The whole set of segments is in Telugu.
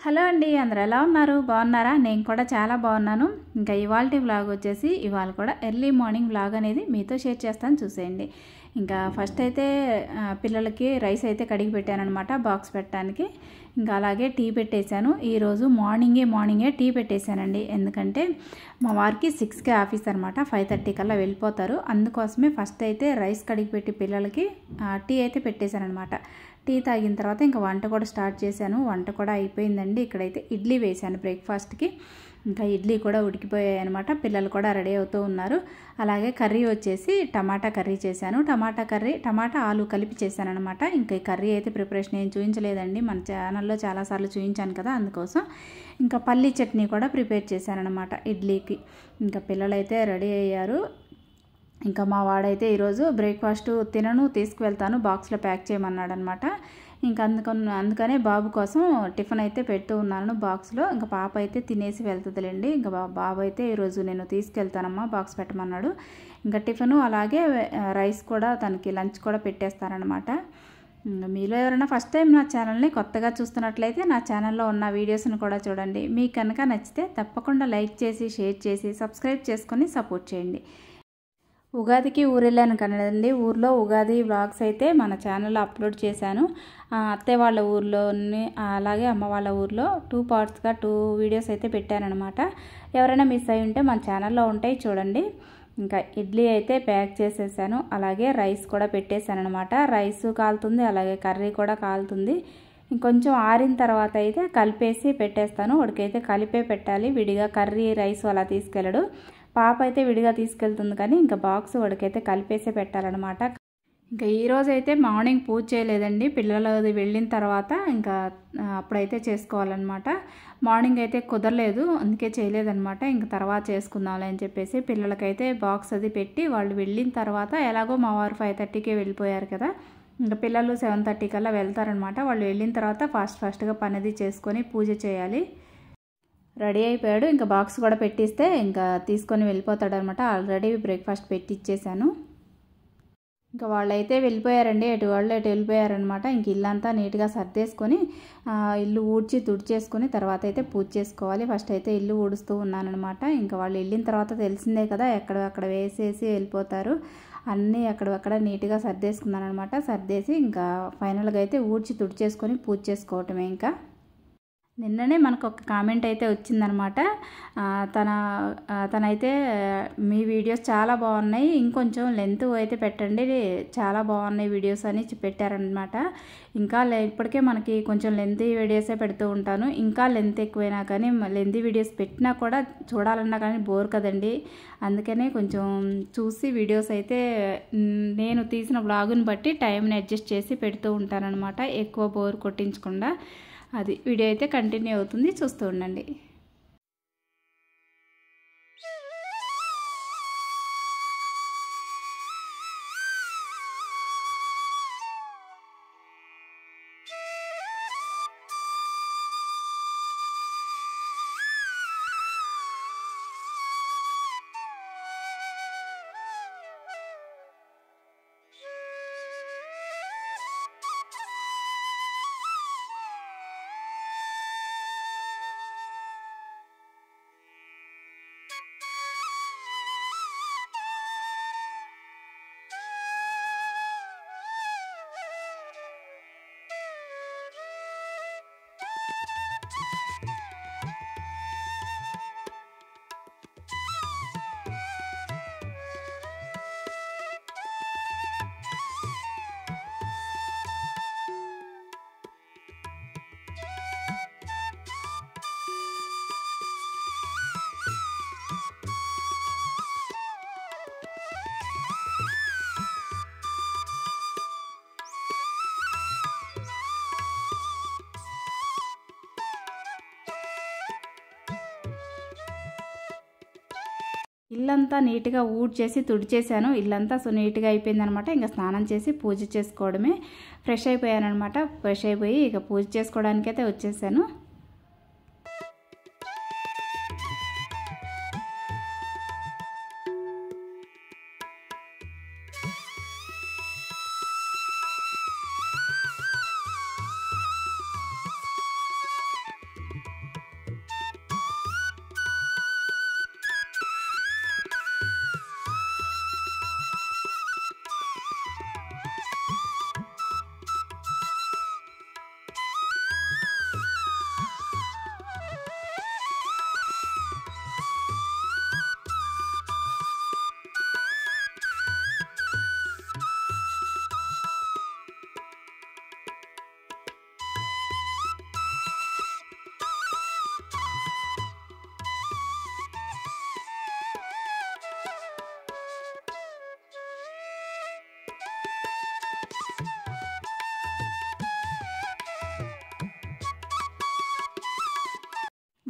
హలో అండి, అందరూ ఎలా ఉన్నారు? బాగున్నారా? నేను కూడా చాలా బాగున్నాను. ఇంకా ఇవాల్టి వ్లాగ్ వచ్చేసి ఇవాళ కూడా ఎర్లీ మార్నింగ్ వ్లాగ్ అనేది మీతో షేర్ చేస్తాను, చూసేయండి. ఇంకా ఫస్ట్ అయితే పిల్లలకి రైస్ అయితే కడిగి పెట్టానమాట బాక్స్ పెట్టడానికి. ఇంకా అలాగే టీ పెట్టేశాను. ఈరోజు మార్నింగే టీ పెట్టేశానండి. ఎందుకంటే మా వారికి 6కి ఆఫీస్ అనమాట, 5:30 కల్లా వెళ్ళిపోతారు. అందుకోసమే ఫస్ట్ అయితే రైస్ కడిగి పెట్టి పిల్లలకి టీ అయితే పెట్టేశానమాట. టీ తాగిన తర్వాత ఇంకా వంట కూడా స్టార్ట్ చేశాను. వంట కూడా అయిపోయిందండి. ఇక్కడైతే ఇడ్లీ వేశాను బ్రేక్ఫాస్ట్కి. ఇంకా ఇడ్లీ కూడా ఉడికిపోయాయి అనమాట. పిల్లలు కూడా రెడీ అవుతూ ఉన్నారు. అలాగే కర్రీ వచ్చేసి టమాటా కర్రీ చేశాను. టమాటా ఆలు కలిపి చేశాను అనమాట. ఇంకా ఈ కర్రీ అయితే ప్రిపరేషన్ ఏం చూపించలేదండి, మన ఛానల్లో చాలాసార్లు చూపించాను కదా, అందుకోసం. ఇంకా పల్లీ చట్నీ కూడా ప్రిపేర్ చేశాను అనమాట ఇడ్లీకి. ఇంకా పిల్లలైతే రెడీ అయ్యారు. ఇంకా మా వాడైతే ఈరోజు బ్రేక్ఫాస్ట్ తినను, తీసుకువెళ్తాను, బాక్స్లో ప్యాక్ చేయమన్నాడు అనమాట. ఇంకా అందుకనే బాబు కోసం టిఫిన్ అయితే పెడుతూ ఉన్నాను బాక్స్లో. ఇంకా పాప అయితే తినేసి వెళ్తుందిలేండి. ఇంకా బాబు అయితే ఈరోజు నేను తీసుకెళ్తానమ్మా, బాక్స్ పెట్టమన్నాడు. ఇంకా టిఫిను అలాగే రైస్ కూడా తనకి లంచ్ కూడా పెట్టేస్తారనమాట. మీలో ఎవరైనా ఫస్ట్ టైం నా ఛానల్ని కొత్తగా చూస్తున్నట్లయితే నా ఛానల్లో ఉన్న వీడియోస్ని కూడా చూడండి. మీకు కనుక నచ్చితే తప్పకుండా లైక్ చేసి, షేర్ చేసి, సబ్స్క్రైబ్ చేసుకొని సపోర్ట్ చేయండి. ఉగాదికి ఊరెళ్ళాను కదండి. ఊర్లో ఉగాది వ్లాగ్స్ అయితే మన ఛానల్లో అప్లోడ్ చేశాను. అత్తయ్య వాళ్ళ ఊర్లోని అలాగే అమ్మ వాళ్ళ ఊర్లో 2 పార్ట్స్గా 2 వీడియోస్ అయితే పెట్టానమాట. ఎవరైనా మిస్ అయి ఉంటే మన ఛానల్లో ఉంటాయి, చూడండి. ఇంకా ఇడ్లీ అయితే ప్యాక్ చేసేసాను. అలాగే రైస్ కూడా పెట్టేశాను అనమాట. రైస్ కాలుతుంది, అలాగే కర్రీ కూడా కాలుతుంది. ఇంకొంచెం ఆరిన తర్వాత అయితే కలిపేసి పెట్టేస్తాను. వాడికైతే కలిపే పెట్టాలి, విడిగా కర్రీ రైస్ అలా తీసుకెళ్ళడు. పాప అయితే విడిగా తీసుకెళ్తుంది, కానీ ఇంకా బాక్స్ వాడికైతే కలిపేసే పెట్టాలన్నమాట. ఇంకా ఈరోజు అయితే మార్నింగ్ పూజ చేయలేదండి, పిల్లలు వెళ్ళిన తర్వాత ఇంకా అప్పుడైతే చేసుకోవాలన్నమాట. మార్నింగ్ అయితే కుదరలేదు, అందుకే చేయలేదన్నమాట. ఇంక తర్వాత చేసుకుందాంలే అని చెప్పేసి పిల్లలకైతే బాక్స్ అది పెట్టి వాళ్ళు వెళ్ళిన తర్వాత, ఎలాగో మా వారు 5:30కే వెళ్ళిపోయారు కదా, ఇంకా పిల్లలు 7:30 కల్లా వెళ్తారనమాట. వాళ్ళు వెళ్ళిన తర్వాత ఫాస్ట్గా పని అది చేసుకొని పూజ చేయాలి. రెడీ అయిపోయాడు. ఇంకా బాక్స్ కూడా పెట్టిస్తే ఇంకా తీసుకొని వెళ్ళిపోతాడు అనమాట. ఆల్రెడీ బ్రేక్ఫాస్ట్ పెట్టి ఇచ్చేసాను. ఇంకా వాళ్ళైతే వెళ్ళిపోయారండి, ఎటు వెళ్ళిపోయారనమాట. ఇంక ఇల్లంతా నీట్గా సర్దేసుకొని ఇల్లు ఊడ్చి తుడిచేసుకొని తర్వాత అయితే పూజ చేసుకోవాలి. ఫస్ట్ అయితే ఇల్లు ఊడుస్తూ ఉన్నానమాట. ఇంకా వాళ్ళు వెళ్ళిన తర్వాత తెలిసిందే కదా, ఎక్కడ వేసేసి వెళ్ళిపోతారు. అన్నీ అక్కడ నీట్గా సర్దేసుకున్నాను అనమాట. సర్దేసి ఇంకా ఫైనల్గా అయితే ఊడ్చి తుడిచేసుకొని పూజ చేసుకోవటమే. ఇంకా నిన్ననే మనకు ఒక కామెంట్ అయితే వచ్చిందనమాట. తనైతే మీ వీడియోస్ చాలా బాగున్నాయి, ఇంకొంచెం లెంత్ అయితే పెట్టండి, చాలా బాగున్నాయి వీడియోస్ అని పెట్టారనమాట. ఇంకా ఇప్పటికే మనకి కొంచెం లెంతీ వీడియోసే పెడుతూ ఉంటాను. ఇంకా లెంత్ ఎక్కువైనా కానీ, లెంతీ వీడియోస్ పెట్టినా కూడా చూడాలన్నా కానీ బోర్ కదండి. అందుకనే కొంచెం చూసి వీడియోస్ అయితే నేను తీసిన వ్లాగుని బట్టి టైంని అడ్జస్ట్ చేసి పెడుతూ ఉంటానన్నమాట, ఎక్కువ బోర్ కొట్టించకుండా. అది వీడియో అయితే కంటిన్యూ అవుతుంది, చూస్తూ ఉండండి. ఇల్లంతా నీట్గా ఊడ్చేసి తుడిచేసాను. ఇల్లంతా సో నీట్గా అయిపోయిందనమాట. ఇంకా స్నానం చేసి పూజ చేసుకోవడమే. ఫ్రెష్ అయిపోయానమాట. ఫ్రెష్ అయిపోయి ఇక పూజ చేసుకోవడానికైతే వచ్చేసాను.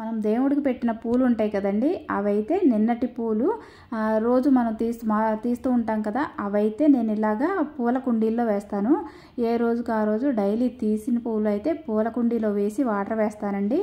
మనం దేవుడికి పెట్టిన పూలు ఉంటాయి కదండి, అవైతే నిన్నటి పూలు రోజు మనం తీస్తూ ఉంటాం కదా, అవైతే నేను ఇలాగా పూల కుండీల్లో వేస్తాను. ఏ రోజుకు ఆ రోజు డైలీ తీసిన పూలు అయితే పూల కుండీలో వేసి వాటర్ వేస్తానండి.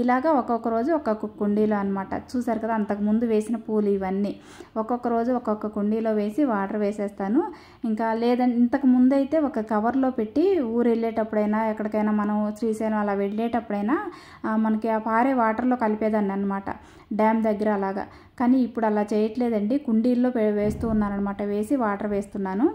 ఇలాగా ఒక్కొక్క రోజు ఒక్కొక్క కుండీలో అనమాట. చూసారు కదా, అంతకుముందు వేసిన పూలు ఇవన్నీ ఒక్కొక్క రోజు ఒక్కొక్క కుండీలో వేసి వాటర్ వేసేస్తాను. ఇంకా లేదంటే ఇంతకు ముందు అయితే ఒక కవర్లో పెట్టి ఊరు వెళ్ళేటప్పుడైనా ఎక్కడికైనా మనం శ్రీశైలం అలా వెళ్ళేటప్పుడైనా మనకి ఆ పారే వాటర్లో కలిపేదాన్ని అనమాట, డ్యామ్ దగ్గర అలాగా. కానీ ఇప్పుడు అలా చేయట్లేదండి, కుండీల్లో వేస్తూ ఉన్నాను అనమాట, వేసి వాటర్ వేస్తున్నాను.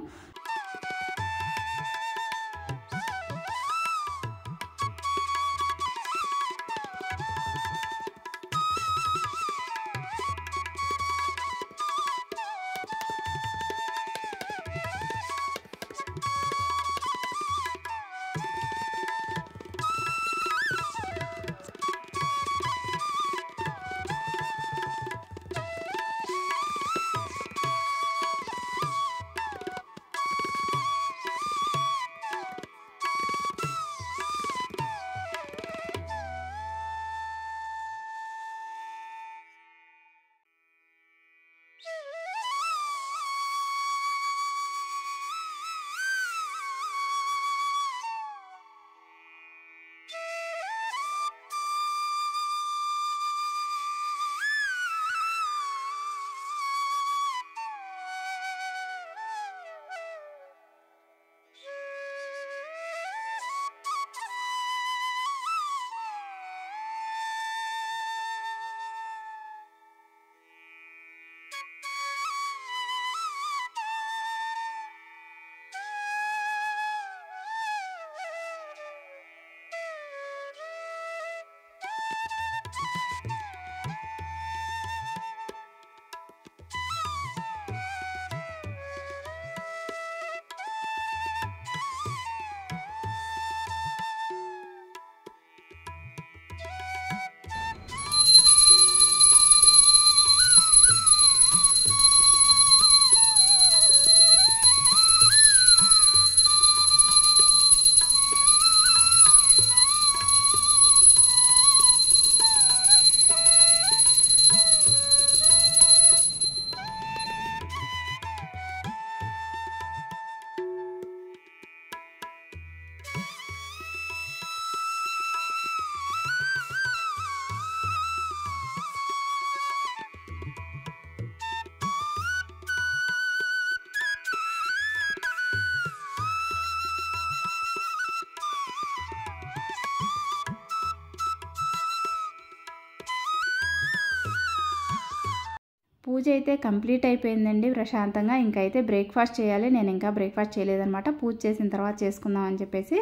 పూజ అయితే కంప్లీట్ అయిపోయిందండి ప్రశాంతంగా. ఇంకైతే బ్రేక్ఫాస్ట్ చేయాలి. నేను ఇంకా బ్రేక్ఫాస్ట్ చేయలేదనమాట. పూజ చేసిన తర్వాత చేసుకుందాం అని చెప్పేసి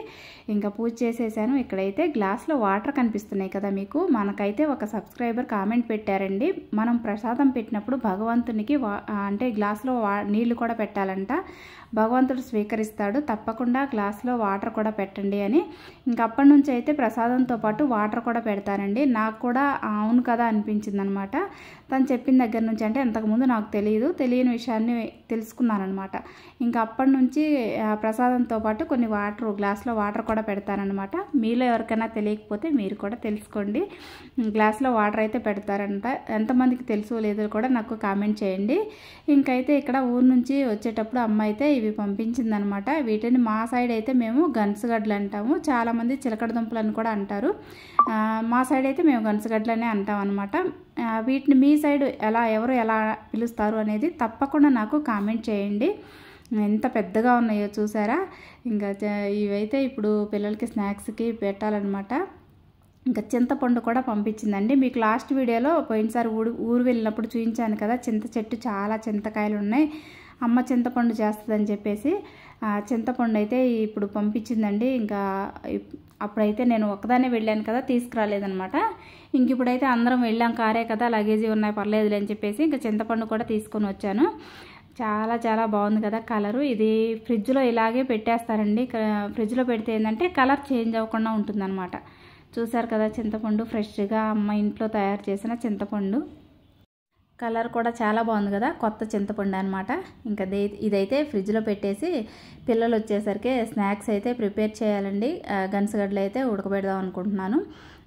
ఇంకా పూజ చేసేసాను. ఇక్కడైతే గ్లాస్లో వాటర్ కనిపిస్తున్నాయి కదా మీకు. మనకైతే ఒక సబ్స్క్రైబర్ కామెంట్ పెట్టారండి, మనం ప్రసాదం పెట్టినప్పుడు భగవంతునికి అంటే గ్లాస్లో నీళ్లు కూడా పెట్టాలంట, భగవంతుడు స్వీకరిస్తాడు, తప్పకుండా గ్లాస్లో వాటర్ కూడా పెట్టండి అని. ఇంకప్పటి నుంచి అయితే ప్రసాదంతో పాటు వాటర్ కూడా పెడతానండి. నాకు కూడా అవును కదా అనిపించింది అనమాట తను చెప్పిన దగ్గర నుంచి. అంటే అంతకుముందు నాకు తెలియని విషయాన్ని తెలుసుకున్నాను అనమాట. ఇంకా అప్పటి నుంచి ప్రసాదంతో పాటు కొన్ని గ్లాస్లో వాటర్ కూడా పెడతానమాట. మీలో ఎవరికైనా తెలియకపోతే మీరు కూడా తెలుసుకోండి. గ్లాస్లో వాటర్ అయితే పెడతారంట. ఎంతమందికి తెలుసో లేదో కూడా నాకు కామెంట్ చేయండి. ఇంకైతే ఇక్కడ ఊరు నుంచి వచ్చేటప్పుడు అమ్మ అయితే ఇవి పంపించిందనమాట. వీటిని మా సైడ్ అయితే మేము గన్సుగడ్డలు అంటాము, చాలామంది చిలకడ దుంపలు అని కూడా అంటారు. మా సైడ్ అయితే మేము గన్సుగడ్డలనే అంటాం అనమాట. వీటిని మీ సైడ్ ఎవరు ఎలా పిలుస్తారు అనేది తప్పకుండా నాకు కామెంట్ చేయండి. ఎంత పెద్దగా ఉన్నాయో చూసారా. ఇంకా ఇవైతే ఇప్పుడు పిల్లలకి స్నాక్స్కి పెట్టాలన్నమాట. ఇంకా చింతపండు కూడా పంపించిందండి. మీకు లాస్ట్ వీడియోలో పోయినసారి ఊరు వెళ్ళినప్పుడు చూపించాను కదా, చింత చెట్టు చాలా చింతకాయలు ఉన్నాయి, అమ్మ చింతపండు చేస్తుందని చెప్పేసి చింతపండు అయితే ఇప్పుడు పంపించిందండి. ఇంకా అప్పుడైతే నేను ఒక్కదానే వెళ్ళాను కదా, తీసుకురాలేదనమాట. ఇంక ఇప్పుడైతే అందరం వెళ్ళాం, కారే కదా, లగేజీ ఉన్నాయి, పర్లేదులే అని చెప్పేసి ఇంకా చింతపండు కూడా తీసుకొని వచ్చాను. చాలా చాలా బాగుంది కదా కలరు. ఇది ఫ్రిడ్జ్లో ఇలాగే పెట్టేస్తారండి. ఫ్రిడ్జ్లో పెడితే ఏంటంటే కలర్ చేంజ్ అవ్వకుండా ఉంటుందన్నమాట. చూసారు కదా చింతపండు ఫ్రెష్గా అమ్మ ఇంట్లో తయారు చేసిన చింతపండు. కలర్ కూడా చాలా బాగుంది కదా, కొత్త చింతపండు అనమాట. ఇంకా ఇదైతే ఫ్రిడ్జ్లో పెట్టేసి పిల్లలు వచ్చేసరికి స్నాక్స్ అయితే ప్రిపేర్ చేయాలండి. గన్సుగడ్డలు అయితే ఉడకబెడదాం అనుకుంటున్నాను.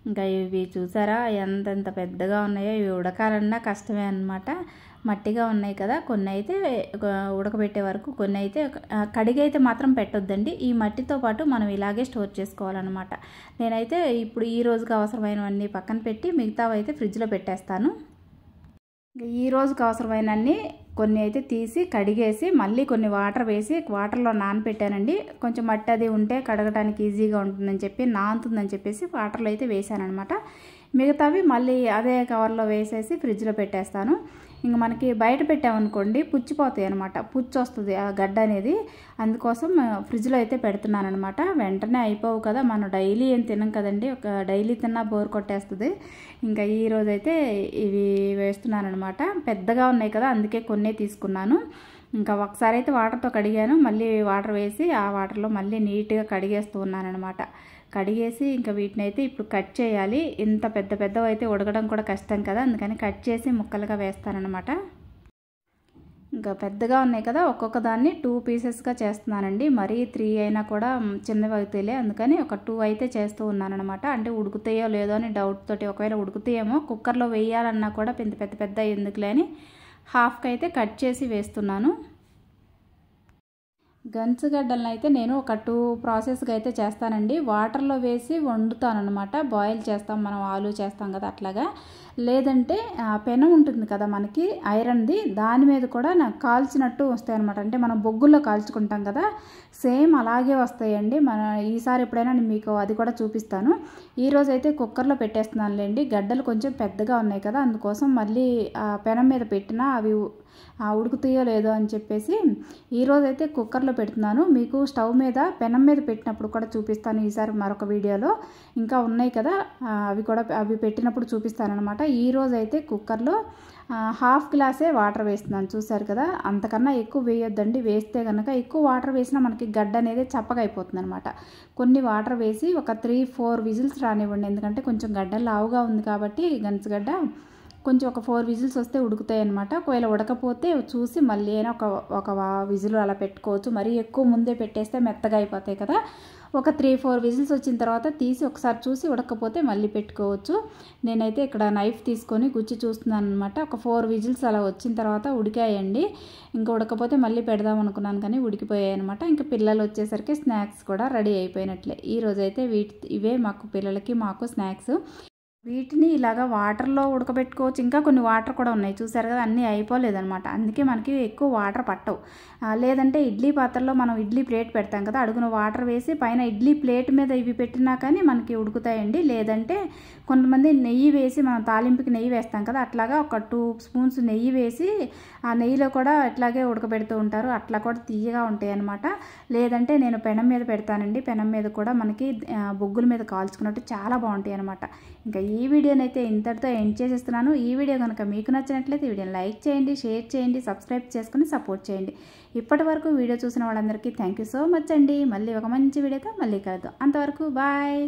ఇంకా ఇవి చూసారా ఎంతెంత పెద్దగా ఉన్నాయో. ఇవి ఉడకాలన్నా కష్టమే అన్నమాట. మట్టిగా ఉన్నాయి కదా, కొన్ని అయితే ఉడకబెట్టే వరకు, కొన్ని అయితే కడిగి అయితే మాత్రం పెట్టొద్దండి. ఈ మట్టితో పాటు మనం ఇలాగే స్టోర్ చేసుకోవాలన్నమాట. నేనైతే ఇప్పుడు ఈ రోజుకి అవసరమైనవన్నీ పక్కన పెట్టి మిగతావి అయితే ఫ్రిడ్జ్లో పెట్టేస్తాను. ఈ రోజుకి అవసరమైనన్ని కొన్ని అయితే తీసి కడిగేసి మళ్ళీ కొన్ని వాటర్ వేసి వాటర్లో నానబెట్టానండి. కొంచెం మట్టి అది ఉంటే కడగడానికి ఈజీగా ఉంటుందని చెప్పి, నానుతుందని చెప్పేసి వాటర్లో అయితే వేసానమాట. మిగతావి మళ్ళీ అదే కవర్లో వేసేసి ఫ్రిడ్జ్లో పెట్టేస్తాను. ఇంక మనకి బయట పెట్టామనుకోండి పుచ్చిపోతాయి అనమాట, పుచ్చి వస్తుంది ఆ గడ్డ అనేది. అందుకోసం ఫ్రిడ్జ్లో అయితే పెడుతున్నాను అనమాట. వెంటనే అయిపోవు కదా, మనం డైలీ ఏం తినం కదండి, ఒక డైలీ తిన్నా బోర్ కొట్టేస్తుంది. ఇంకా ఈరోజు అయితే ఇవి వేస్తున్నాను అనమాట. పెద్దగా ఉన్నాయి కదా, అందుకే కొన్నే తీసుకున్నాను. ఇంకా ఒకసారి అయితే వాటర్తో కడిగాను, మళ్ళీ వాటర్ వేసి ఆ వాటర్లో మళ్ళీ నీట్గా కడిగేస్తూ ఉన్నాను అనమాట. కడిగేసి ఇంకా వీటిని అయితే ఇప్పుడు కట్ చేయాలి. ఇంత పెద్ద పెద్దవి అయితే ఉడకడం కూడా కష్టం కదా, అందుకని కట్ చేసి ముక్కలుగా వేస్తానన్నమాట. ఇంకా పెద్దగా ఉన్నాయి కదా, ఒక్కొక్క దాన్ని 2 పీసెస్గా చేస్తున్నానండి. మరీ 3 అయినా కూడా చిన్నవి అవుతాయిలే, అందుకని ఒక 2 అయితే చేస్తూ ఉన్నానమాట. అంటే ఉడుకుతాయో లేదో అని డౌట్ తోటి, ఒకవేళ ఉడుకుతాయేమో కుక్కర్లో వేయాలన్నా కూడా పెద్ద పెద్ద ఎందుకులే అని హాఫ్కి అయితే కట్ చేసి వేస్తున్నాను. గన్సుగడ్డలను అయితే నేను ఒక 2 ప్రాసెస్గా అయితే చేస్తానండి. వాటర్లో వేసి వండుతాను అనమాట, బాయిల్ చేస్తాం మనం, ఆలు చేస్తాం కదా అట్లాగా. లేదంటే పెనం ఉంటుంది కదా మనకి ఐరన్ది, దాని మీద కూడా నాకు కాల్చినట్టు వస్తాయి అనమాట. అంటే మనం బొగ్గుల్లో కాల్చుకుంటాం కదా, సేమ్ అలాగే వస్తాయండి. ఈసారి ఎప్పుడైనా నేను మీకు అది కూడా చూపిస్తాను. ఈరోజు అయితే కుక్కర్లో పెట్టేస్తున్నానులేండి. గడ్డలు కొంచెం పెద్దగా ఉన్నాయి కదా, అందుకోసం మళ్ళీ పెనం మీద పెట్టినా అవి ఉడుకుతాయో లేదో అని చెప్పేసి ఈరోజైతే కుక్కర్లో పెడుతున్నాను. మీకు స్టవ్ మీద పెనం మీద పెట్టినప్పుడు కూడా చూపిస్తాను ఈసారి మరొక వీడియోలో. ఇంకా ఉన్నాయి కదా, అవి పెట్టినప్పుడు చూపిస్తాను అనమాట. ఈరోజు అయితే కుక్కర్లో 1/2 గ్లాసే వాటర్ వేస్తున్నాను. చూసారు కదా, అంతకన్నా ఎక్కువ వేయొద్దండి. వేస్తే కనుక ఎక్కువ వాటర్ వేసినా మనకి గడ్డ అనేది చప్పగా అయిపోతుంది అనమాట. కొన్ని వాటర్ వేసి ఒక 3-4 విజిల్స్ రానివ్వండి. ఎందుకంటే కొంచెం గడ్డ లావుగా ఉంది కాబట్టి గన్సుగడ్డ కొంచెం ఒక 4 విజిల్స్ వస్తే ఉడుకుతాయి అనమాట. ఒకవేళ ఉడకపోతే చూసి మళ్ళీ అయినా ఒక విజిల్ అలా పెట్టుకోవచ్చు. మరీ ఎక్కువ ముందే పెట్టేస్తే మెత్తగా అయిపోతాయి కదా. ఒక 3-4 విజిల్స్ వచ్చిన తర్వాత తీసి ఒకసారి చూసి ఉడకపోతే మళ్ళీ పెట్టుకోవచ్చు. నేనైతే ఇక్కడ నైఫ్ తీసుకొని గుచ్చి చూస్తున్నాను అనమాట. ఒక 4 విజిల్స్ అలా వచ్చిన తర్వాత ఉడికాయండి. ఇంకా ఉడకపోతే మళ్ళీ పెడదాం అనుకున్నాను కానీ ఉడికిపోయాయి అనమాట. ఇంకా పిల్లలు వచ్చేసరికి స్నాక్స్ కూడా రెడీ అయిపోయినట్లే. ఈరోజైతే ఇవే పిల్లలకి మాకు స్నాక్స్. వీటిని ఇలాగా వాటర్లో ఉడకబెట్టుకోవచ్చు. ఇంకా కొన్ని వాటర్ కూడా ఉన్నాయి చూసారు కదా, అన్నీ అయిపోలేదన్నమాట. అందుకే మనకి ఎక్కువ వాటర్ పట్టవు. లేదంటే ఇడ్లీ పాత్రలో మనం ఇడ్లీ ప్లేట్ పెడతాం కదా, అడుగున వాటర్ వేసి పైన ఇడ్లీ ప్లేట్ మీద ఇవి పెట్టినా కానీ మనకి ఉడుకుతాయండి. లేదంటే కొంతమంది నెయ్యి వేసి, మనం తాలింపుకి నెయ్యి వేస్తాం కదా, అట్లాగా ఒక 2 స్పూన్స్ నెయ్యి వేసి ఆ నెయ్యిలో కూడా ఇట్లాగే ఉడకబెడుతూ ఉంటారు. అట్లా కూడా తీయగా ఉంటాయి అన్నమాట. లేదంటే నేను పెనం మీద పెడతానండి. పెనం మీద కూడా మనకి బొగ్గుల మీద కాల్చుకున్నట్టు చాలా బాగుంటాయి అనమాట. ఇంకా ఈ వీడియోనైతే ఇంతటితో ఎండ్ చేసేస్తున్నాను. ఈ వీడియో కనుక మీకు నచ్చినట్లయితే వీడియోని లైక్ చేయండి, షేర్ చేయండి, సబ్స్క్రైబ్ చేసుకుని సపోర్ట్ చేయండి. ఇప్పటి వరకు వీడియో చూసిన వాళ్ళందరికీ థ్యాంక్ యూ సో మచ్ అండి. మళ్ళీ ఒక మంచి వీడియోతో మళ్ళీ కలుద్దాం. అంతవరకు బాయ్.